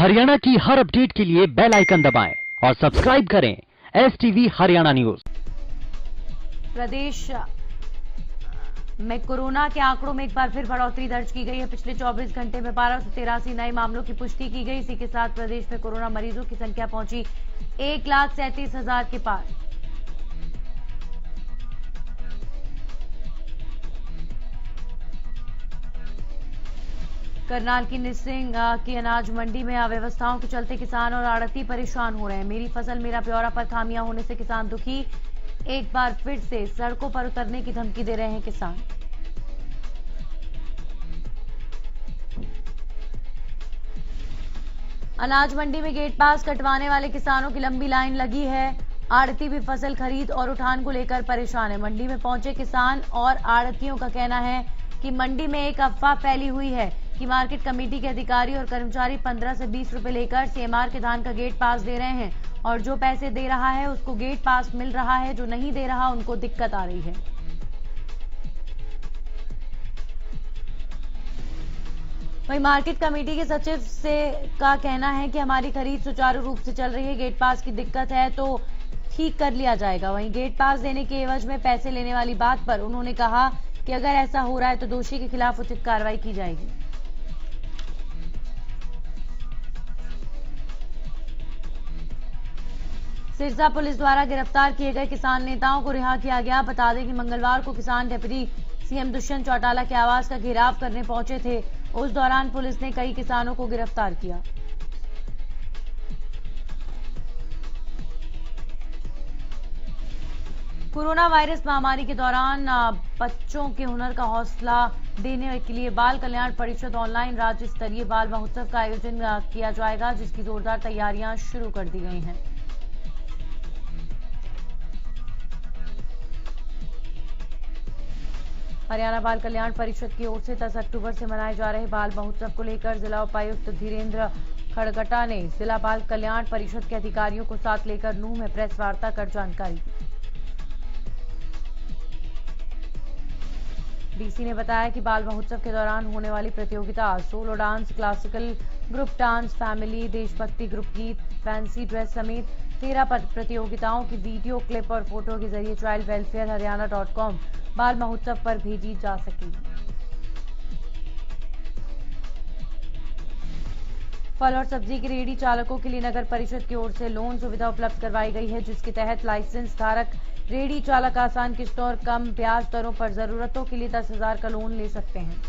हरियाणा की हर अपडेट के लिए बेल आइकन दबाएं और सब्सक्राइब करें STV हरियाणा न्यूज। प्रदेश में कोरोना के आंकड़ों में एक बार फिर बढ़ोतरी दर्ज की गई है। पिछले 24 घंटे में 1283 नए मामलों की पुष्टि की गई। इसी के साथ प्रदेश में कोरोना मरीजों की संख्या पहुंची 1,37,000 के पार। करनाल की निसिंग की अनाज मंडी में अव्यवस्थाओं के चलते किसान और आड़ती परेशान हो रहे हैं। मेरी फसल मेरा ब्यौरा पर खामियां होने से किसान दुखी। एक बार फिर से सड़कों पर उतरने की धमकी दे रहे हैं किसान। अनाज मंडी में गेट पास कटवाने वाले किसानों की लंबी लाइन लगी है। आड़ती भी फसल खरीद और उठान को लेकर परेशान है। मंडी में पहुंचे किसान और आड़तियों का कहना है कि मंडी में एक अफवाह फैली हुई है कि मार्केट कमेटी के अधिकारी और कर्मचारी 15 से 20 रुपए लेकर CMR के धान का गेट पास दे रहे हैं और जो पैसे दे रहा है उसको गेट पास मिल रहा है, जो नहीं दे रहा उनको दिक्कत आ रही है। वहीं मार्केट कमेटी के सचिव का कहना है कि हमारी खरीद सुचारू रूप से चल रही है, गेट पास की दिक्कत है तो ठीक कर लिया जाएगा। वहीं गेट पास देने के एवज में पैसे लेने वाली बात पर उन्होंने कहा कि अगर ऐसा हो रहा है तो दोषी के खिलाफ उचित कार्रवाई की जाएगी। सिरसा पुलिस द्वारा गिरफ्तार किए गए किसान नेताओं को रिहा किया गया। बता दें कि मंगलवार को किसान डिप्टी CM दुष्यंत चौटाला के आवास का घेराव करने पहुंचे थे। उस दौरान पुलिस ने कई किसानों को गिरफ्तार किया। कोरोना वायरस महामारी के दौरान बच्चों के हुनर का हौसला देने के लिए बाल कल्याण परिषद ऑनलाइन राज्य स्तरीय बाल महोत्सव का आयोजन किया जाएगा, जिसकी जोरदार तैयारियां शुरू कर दी गई हैं। हरियाणा बाल कल्याण परिषद की ओर से 10 अक्टूबर से मनाए जा रहे बाल महोत्सव को लेकर जिला उपायुक्त धीरेन्द्र खड़गटा ने जिला बाल कल्याण परिषद के अधिकारियों को साथ लेकर नूंह में प्रेस वार्ता कर जानकारी दी। DC ने बताया कि बाल महोत्सव के दौरान होने वाली प्रतियोगिता solo dance, classical, group dance, family, देशभक्ति ग्रुप गीत, फैंसी ड्रेस समेत 13 प्रतियोगिताओं की वीडियो क्लिप और फोटो के जरिए चाइल्ड वेलफेयर हरियाणा.com बाल महोत्सव पर भेजी जा सकेगी। फल और सब्जी के रेहड़ी चालकों के लिए नगर परिषद की ओर से लोन सुविधा उपलब्ध करवाई गई है, जिसके तहत लाइसेंस धारक रेहड़ी चालक आसान किस्तों और कम ब्याज दरों पर जरूरतों के लिए 10,000 का लोन ले सकते हैं।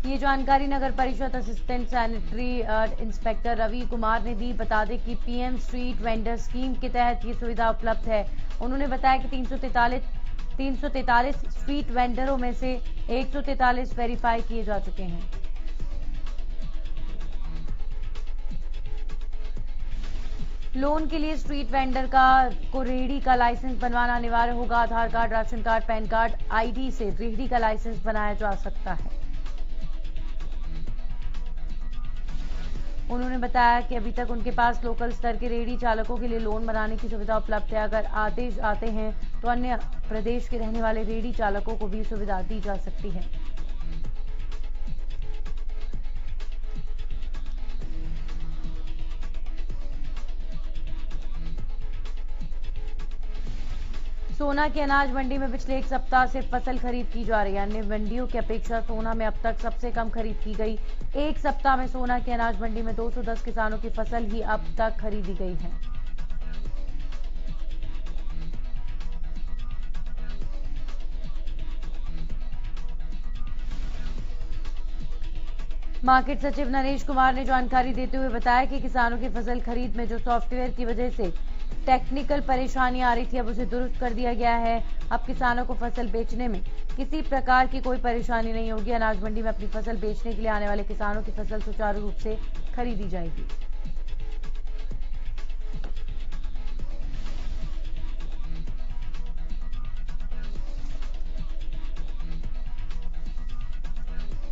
ये जानकारी नगर परिषद assistant sanitary inspector Ravi Kumar ने दी। बता दें कि PM स्ट्रीट वेंडर स्कीम के तहत ये सुविधा उपलब्ध है। उन्होंने बताया कि 343 स्ट्रीट वेंडरों में से 143 वेरीफाई किए जा चुके हैं। लोन के लिए स्ट्रीट वेंडर को रेहड़ी का लाइसेंस बनवाना अनिवार्य होगा। Aadhaar card, ration card, PAN card, ID से रेहड़ी का लाइसेंस बनाया जा सकता है। उन्होंने बताया कि अभी तक उनके पास लोकल स्तर के रेहड़ी चालकों के लिए लोन बनाने की सुविधा उपलब्ध है। अगर आदेश आते हैं तो अन्य प्रदेश के रहने वाले रेहड़ी चालकों को भी सुविधा दी जा सकती है। सोना की अनाज मंडी में पिछले एक सप्ताह से फसल खरीद की जा रही है। अन्य मंडियों की अपेक्षा सोना में अब तक सबसे कम खरीद की गई। एक सप्ताह में सोना की अनाज मंडी में 210 किसानों की फसल ही अब तक खरीदी गई है। मार्केट सचिव नरेश कुमार ने जानकारी देते हुए बताया कि किसानों की फसल खरीद में जो सॉफ्टवेयर की वजह से टेक्निकल परेशानी आ रही थी, अब उसे दुरुस्त कर दिया गया है। अब किसानों को फसल बेचने में किसी प्रकार की कोई परेशानी नहीं होगी। अनाज मंडी में अपनी फसल बेचने के लिए आने वाले किसानों की फसल सुचारू रूप से खरीदी जाएगी।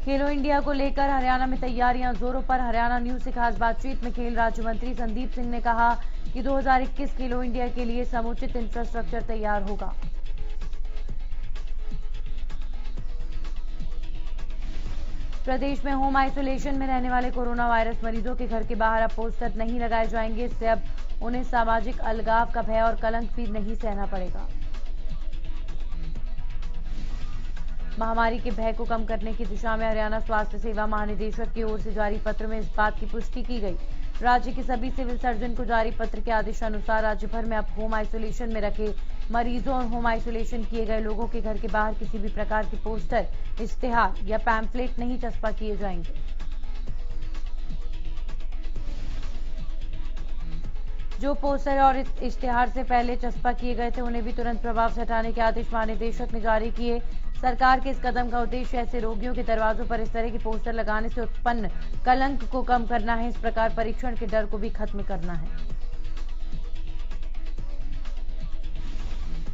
खेलो इंडिया को लेकर हरियाणा में तैयारियां जोरों पर। हरियाणा न्यूज से खास बातचीत में खेल राज्य मंत्री संदीप सिंह ने कहा कि 2021 खेलो इंडिया के लिए समुचित इंफ्रास्ट्रक्चर तैयार होगा। प्रदेश में होम आइसोलेशन में रहने वाले कोरोना वायरस मरीजों के घर के बाहर अब पोस्टर नहीं लगाए जाएंगे। इससे अब उन्हें सामाजिक अलगाव का भय और कलंक भी नहीं सहना पड़ेगा। महामारी के भय को कम करने की दिशा में हरियाणा स्वास्थ्य सेवा महानिदेशक की ओर से जारी पत्र में इस बात की पुष्टि की गई। राज्य के सभी सिविल सर्जन को जारी पत्र के आदेशानुसार राज्य भर में अब होम आइसोलेशन में रखे मरीजों और होम आइसोलेशन किए गए लोगों के घर के बाहर किसी भी प्रकार के पोस्टर, इश्तेहार या पैम्फलेट नहीं चस्पा किए जाएंगे। जो पोस्टर और इश्तेहार से पहले चस्पा किए गए थे उन्हें भी तुरंत प्रभाव से हटाने के आदेश महानिदेशक ने जारी किए। सरकार के इस कदम का उद्देश्य ऐसे रोगियों के दरवाजों पर इस तरह के पोस्टर लगाने से उत्पन्न कलंक को कम करना है। इस प्रकार परीक्षण के डर को भी खत्म करना है।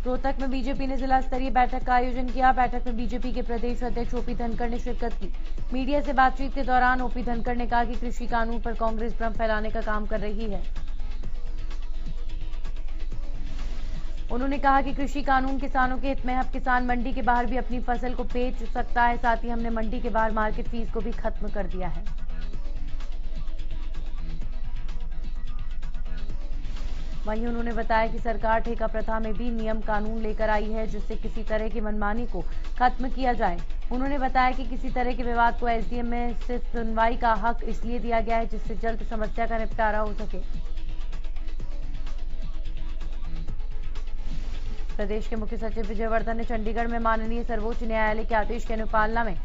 रोहतक में बीजेपी ने जिला स्तरीय बैठक का आयोजन किया। बैठक में बीजेपी के प्रदेश अध्यक्ष ओपी धनखड़ ने शिरकत की। मीडिया से बातचीत के दौरान ओपी धनखड़ ने कहा कि कृषि कानून पर कांग्रेस भ्रम फैलाने का काम कर रही है। उन्होंने कहा कि कृषि कानून किसानों के हित में है। अब किसान मंडी के बाहर भी अपनी फसल को बेच सकता है। साथ ही हमने मंडी के बाहर मार्केट फीस को भी खत्म कर दिया है। वहीं उन्होंने बताया कि सरकार ठेका प्रथा में भी नियम कानून लेकर आई है जिससे किसी तरह की मनमानी को खत्म किया जाए। उन्होंने बताया कि किसी तरह के विवाद को एसडीएम में सिर्फ सुनवाई का हक इसलिए दिया गया है जिससे जल्द समस्या का निपटारा हो सके। प्रदेश के मुख्य सचिव विजय वर्धन ने चंडीगढ़ में माननीय सर्वोच्च न्यायालय के आदेश की अनुपालना में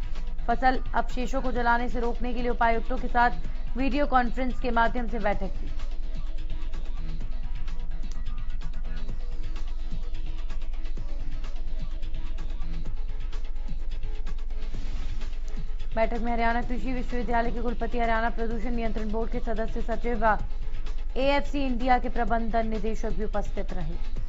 फसल अवशेषों को जलाने से रोकने के लिए उपायुक्तों के साथ वीडियो कॉन्फ्रेंस के माध्यम से बैठक की। बैठक में हरियाणा कृषि विश्वविद्यालय के कुलपति, हरियाणा प्रदूषण नियंत्रण बोर्ड के सदस्य सचिव व एएफसी इंडिया के प्रबंधन निदेशक भी उपस्थित रहे।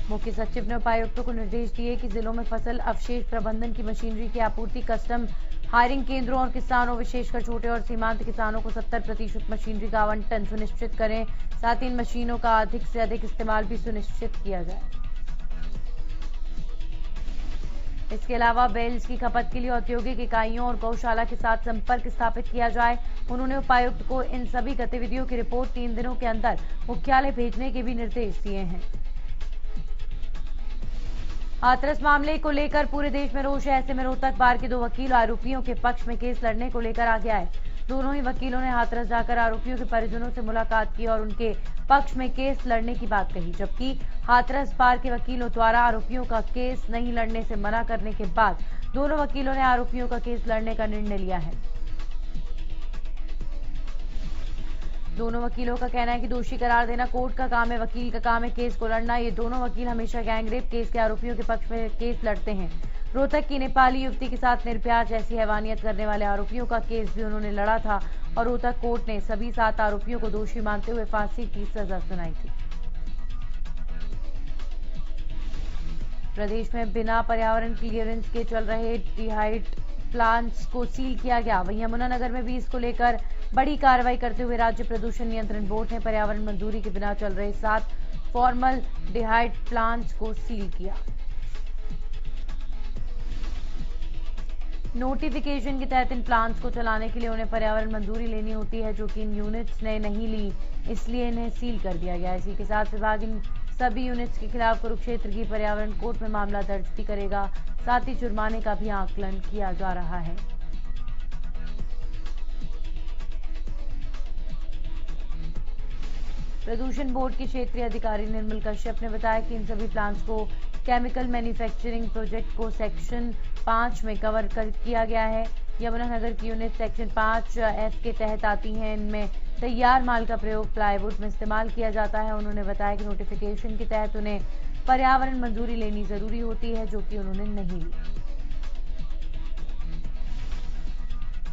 मुख्य सचिव ने उपायुक्तों को निर्देश दिए कि जिलों में फसल अवशेष प्रबंधन की मशीनरी की आपूर्ति कस्टम हायरिंग केंद्रों और किसानों विशेषकर छोटे और सीमांत किसानों को 70% मशीनरी का आवंटन सुनिश्चित करें। साथ ही इन मशीनों का अधिक से अधिक इस्तेमाल भी सुनिश्चित किया जाए। इसके अलावा बेल्स की खपत के लिए औद्योगिक इकाइयों और गौशाला के साथ संपर्क स्थापित किया जाए। उन्होंने उपायुक्त को इन सभी गतिविधियों की रिपोर्ट 3 दिनों के अंदर मुख्यालय भेजने के भी निर्देश दिए हैं। हाथरस मामले को लेकर पूरे देश में रोष है। ऐसे में रोहतक बार के 2 वकील आरोपियों के पक्ष में केस लड़ने को लेकर आगे आए। दोनों ही वकीलों ने हाथरस जाकर आरोपियों के परिजनों से मुलाकात की और उनके पक्ष में केस लड़ने की बात कही, जबकि हाथरस बार के वकीलों द्वारा आरोपियों का केस नहीं लड़ने से मना करने के बाद दोनों वकीलों ने आरोपियों का केस लड़ने का निर्णय लिया है। दोनों वकीलों का कहना है कि दोषी करार देना कोर्ट का काम है, वकील का काम है केस को लड़ना। ये दोनों वकील हमेशा गैंगरेप केस के आरोपियों के पक्ष में केस लड़ते हैं। रोहतक की नेपाली युवती के साथ निर्भया जैसी हैवानियत करने वाले आरोपियों का केस भी उन्होंने लड़ा था और रोहतक कोर्ट ने सभी 7 आरोपियों को दोषी मानते हुए फांसी की सजा सुनाई थी। प्रदेश में बिना पर्यावरण क्लियरेंस के चल रहे डिहाइट प्लांट्स को सील किया गया। वहीं यमुनानगर में भी इसको लेकर बड़ी कार्रवाई करते हुए राज्य प्रदूषण नियंत्रण बोर्ड ने पर्यावरण मंजूरी के बिना चल रहे 7 फॉर्मल डिहाइट प्लांट्स को सील किया। नोटिफिकेशन के तहत इन प्लांट्स को चलाने के लिए उन्हें पर्यावरण मंजूरी लेनी होती है, जो कि इन यूनिट्स ने नहीं ली, इसलिए इन्हें सील कर दिया गया। इसी के साथ विभाग इन सभी यूनिट्स के खिलाफ कुरुक्षेत्र की पर्यावरण कोर्ट में मामला दर्ज भी करेगा। साथ ही जुर्माने का भी आकलन किया जा रहा है। प्रदूषण बोर्ड के क्षेत्रीय अधिकारी निर्मल कश्यप ने बताया कि इन सभी प्लांट्स को केमिकल मैन्युफैक्चरिंग प्रोजेक्ट को सेक्शन 5 में कवर किया गया है। यमुनानगर की यूनिट सेक्शन 5F के तहत आती हैं। इनमें तैयार माल का प्रयोग प्लाईवुड में इस्तेमाल किया जाता है। उन्होंने बताया कि नोटिफिकेशन के तहत उन्हें पर्यावरण मंजूरी लेनी जरूरी होती है, जो कि उन्होंने नहीं ली।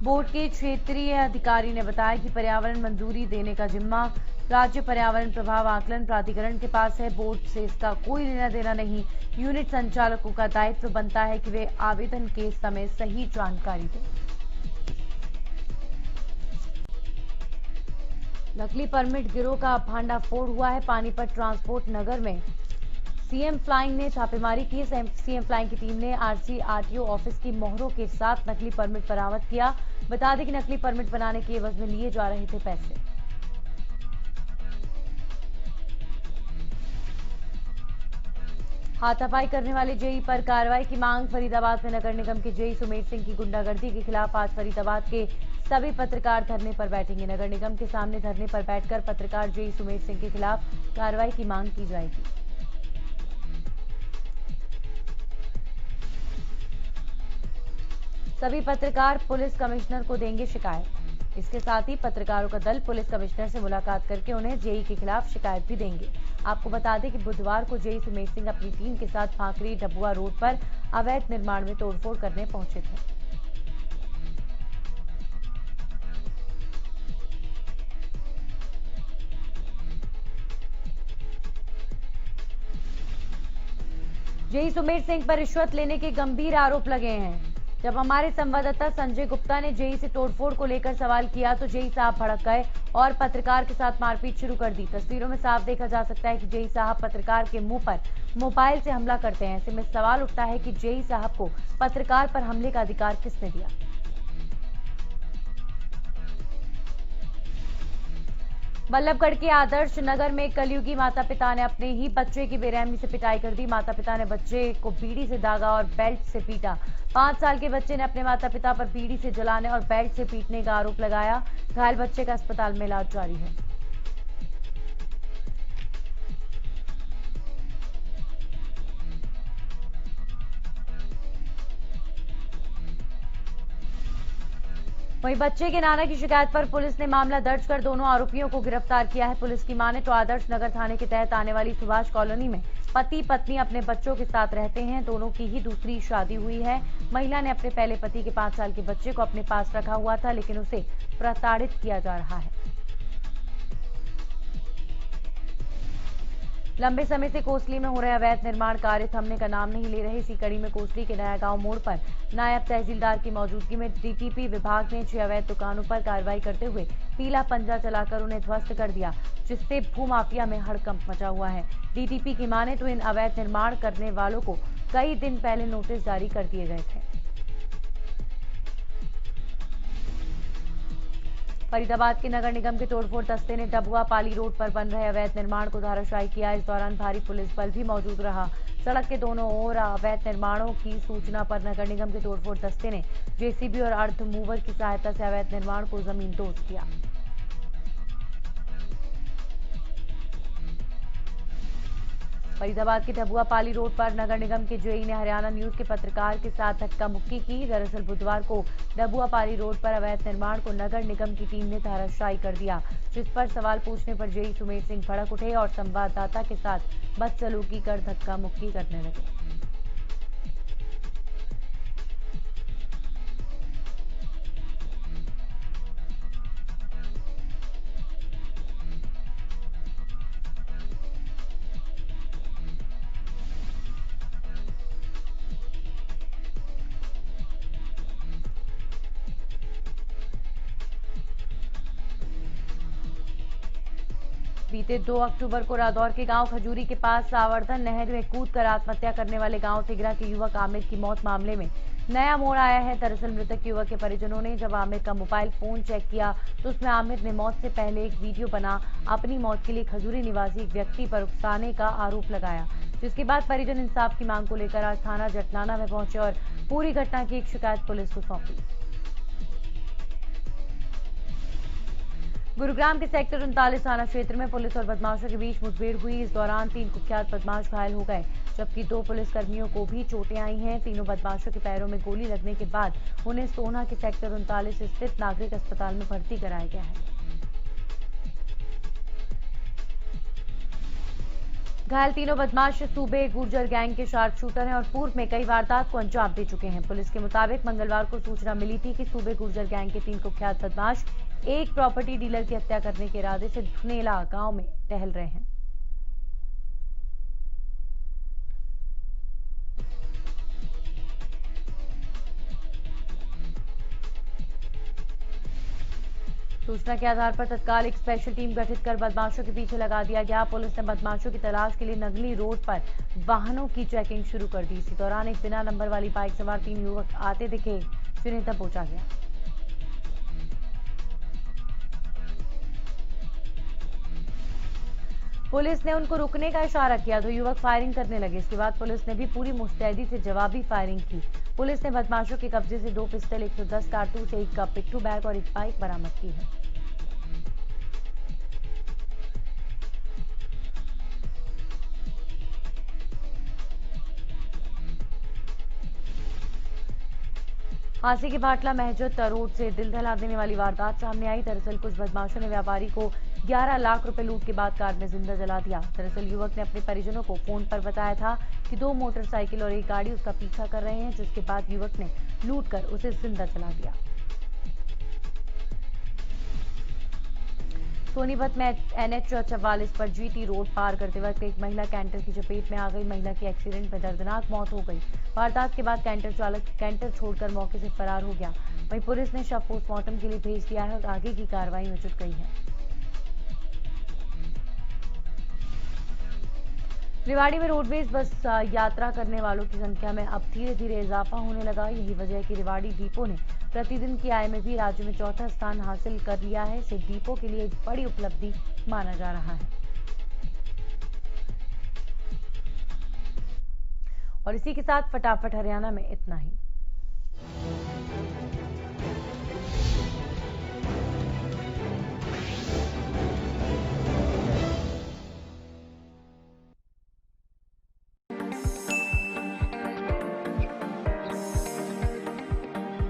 बोर्ड के क्षेत्रीय अधिकारी ने बताया कि पर्यावरण मंजूरी देने का जिम्मा राज्य पर्यावरण प्रभाव आकलन प्राधिकरण के पास है। बोर्ड से इसका कोई लेना देना नहीं। यूनिट संचालकों का दायित्व बनता है कि वे आवेदन के समय सही जानकारी दें। नकली परमिट गिरोह का भांडाफोड़ हुआ है। पानीपत ट्रांसपोर्ट नगर में सीएम फ्लाइंग ने छापेमारी की। सीएम फ्लाइंग की टीम ने आरसी आरटीओ ऑफिस की मोहरों के साथ नकली परमिट बरामद किया। बता दें कि नकली परमिट बनाने के एवज में लिए जा रहे थे पैसे। हाथापाई करने वाले जेई पर कार्रवाई की मांग। फरीदाबाद में नगर निगम के जेई सुमेर सिंह की गुंडागर्दी के खिलाफ आज फरीदाबाद के सभी पत्रकार धरने पर बैठेंगे। नगर निगम के सामने धरने पर बैठकर पत्रकार जेई सुमेर सिंह के खिलाफ कार्रवाई की मांग की जाएगी। सभी पत्रकार पुलिस कमिश्नर को देंगे शिकायत। इसके साथ ही पत्रकारों का दल पुलिस कमिश्नर से मुलाकात करके उन्हें जेई के खिलाफ शिकायत भी देंगे। आपको बता दें कि बुधवार को जेई सुमेर सिंह अपनी टीम के साथ भांकरी डबुआ रोड पर अवैध निर्माण में तोड़फोड़ करने पहुंचे थे। जेई सुमेर सिंह पर रिश्वत लेने के गंभीर आरोप लगे हैं। जब हमारे संवाददाता संजय गुप्ता ने जेई से तोड़फोड़ को लेकर सवाल किया तो जेई साहब भड़क गए और पत्रकार के साथ मारपीट शुरू कर दी। तस्वीरों में साफ देखा जा सकता है कि जेई साहब पत्रकार के मुंह पर मोबाइल से हमला करते हैं। ऐसे में सवाल उठता है कि जेई साहब को पत्रकार पर हमले का अधिकार किसने दिया। बल्लभगढ़ के आदर्श नगर में कलयुगी माता पिता ने अपने ही बच्चे की बेरहमी से पिटाई कर दी। माता पिता ने बच्चे को बीड़ी से दागा और बेल्ट से पीटा। 5 साल के बच्चे ने अपने माता पिता पर बीड़ी से जलाने और बेल्ट से पीटने का आरोप लगाया। घायल बच्चे का अस्पताल में इलाज जारी है। वहीं बच्चे के नाना की शिकायत पर पुलिस ने मामला दर्ज कर दोनों आरोपियों को गिरफ्तार किया है। पुलिस की माने तो आदर्श नगर थाने के तहत आने वाली सुभाष कॉलोनी में पति पत्नी अपने बच्चों के साथ रहते हैं। दोनों की ही दूसरी शादी हुई है। महिला ने अपने पहले पति के 5 साल के बच्चे को अपने पास रखा हुआ था, लेकिन उसे प्रताड़ित किया जा रहा है। लंबे समय से कोसली में हो रहे अवैध निर्माण कार्य थमने का नाम नहीं ले रहे। इसी कड़ी में कोसली के नया गांव मोड़ पर नायब तहसीलदार की मौजूदगी में डीटीपी विभाग ने 6 अवैध दुकानों पर कार्रवाई करते हुए पीला पंजा चलाकर उन्हें ध्वस्त कर दिया, जिससे भूमाफिया में हड़कंप मचा हुआ है। डीटीपी की माने तो इन अवैध निर्माण करने वालों को कई दिन पहले नोटिस जारी कर दिए गए थे। फरीदाबाद के नगर निगम के तोड़फोड़ दस्ते ने डबुआ पाली रोड पर बन रहे अवैध निर्माण को धराशायी किया। इस दौरान भारी पुलिस बल भी मौजूद रहा। सड़क के दोनों ओर अवैध निर्माणों की सूचना पर नगर निगम के तोड़फोड़ दस्ते ने जेसीबी और अर्थ मूवर की सहायता से अवैध निर्माण को जमींदोज किया। फरीदाबाद के डबुआ पाली रोड पर नगर निगम के जेई ने हरियाणा न्यूज के पत्रकार के साथ धक्का मुक्की की। दरअसल बुधवार को डबुआ पाली रोड पर अवैध निर्माण को नगर निगम की टीम ने धराशायी कर दिया, जिस पर सवाल पूछने पर जेई सुमेर सिंह भड़क उठे और संवाददाता के साथ बदसलूकी कर धक्का मुक्की करने लगे। बीते 2 अक्टूबर को रादौर के गांव खजूरी के पास सावर्धन नहर में कूदकर आत्महत्या करने वाले गांव तिगरा के युवक आमिर की मौत मामले में नया मोड़ आया है। दरअसल मृतक युवक के परिजनों ने जब आमिर का मोबाइल फोन चेक किया तो उसमें आमिर ने मौत से पहले एक वीडियो बना अपनी मौत के लिए खजूरी निवासी एक व्यक्ति पर उकसाने का आरोप लगाया, जिसके बाद परिजन इंसाफ की मांग को लेकर आज थाना जटलाना में पहुंचे और पूरी घटना की एक शिकायत पुलिस को सौंपी। गुरुग्राम के सेक्टर 39 थाना क्षेत्र में पुलिस और बदमाशों के बीच मुठभेड़ हुई। इस दौरान 3 कुख्यात बदमाश घायल हो गए, जबकि 2 पुलिसकर्मियों को भी चोटें आई हैं। तीनों बदमाशों के पैरों में गोली लगने के बाद उन्हें सोना के सेक्टर 39 स्थित नागरिक अस्पताल में भर्ती कराया गया है। घायल तीनों बदमाश सूबे गुर्जर गैंग के शार्प शूटर हैं और पूर्व में कई वारदात को अंजाम दे चुके हैं। पुलिस के मुताबिक मंगलवार को सूचना मिली थी कि सूबे गुर्जर गैंग के 3 कुख्यात बदमाश एक प्रॉपर्टी डीलर की हत्या करने के इरादे से धुनेला गांव में टहल रहे हैं। सूचना के आधार पर तत्काल एक स्पेशल टीम गठित कर बदमाशों के पीछे लगा दिया गया। पुलिस ने बदमाशों की तलाश के लिए नगली रोड पर वाहनों की चेकिंग शुरू कर दी। इसी दौरान एक बिना नंबर वाली बाइक सवार 3 युवक आते दिखे, जिन्हें तब पहुंचा गया। पुलिस ने उनको रुकने का इशारा किया तो युवक फायरिंग करने लगे। इसके बाद पुलिस ने भी पूरी मुस्तैदी से जवाबी फायरिंग की। पुलिस ने बदमाशों के कब्जे से 2 पिस्टल, 110 कारतूस, एक पिट्ठू बैग और एक बाइक बरामद की है। हांसी के भाटला महजत रोड से दिल दहला देने वाली वारदात सामने आई। दरअसल कुछ बदमाशों ने व्यापारी को 11 लाख रुपए लूट के बाद कार में जिंदा जला दिया। दरअसल युवक ने अपने परिजनों को फोन पर बताया था कि 2 मोटरसाइकिल और एक गाड़ी उसका पीछा कर रहे हैं, जिसके बाद युवक ने लूट कर उसे जिंदा जला दिया। सोनीपत में NH 44 पर GT रोड पार करते वक्त एक महिला कैंटर की चपेट में आ गई। महिला की एक्सीडेंट में दर्दनाक मौत हो गई। वारदात के बाद कैंटर चालक कैंटर छोड़कर मौके से फरार हो गया। वहीं पुलिस ने शव पोस्टमार्टम के लिए भेज दिया है और आगे की कार्रवाई में जुट गई है। रेवाड़ी में रोडवेज बस यात्रा करने वालों की संख्या में अब धीरे धीरे इजाफा होने लगा। यही वजह है कि रेवाड़ी डिपो ने प्रतिदिन की आय में भी राज्य में 4था स्थान हासिल कर लिया है। इसे डिपो के लिए एक बड़ी उपलब्धि माना जा रहा है। और इसी के साथ फटाफट हरियाणा में इतना ही।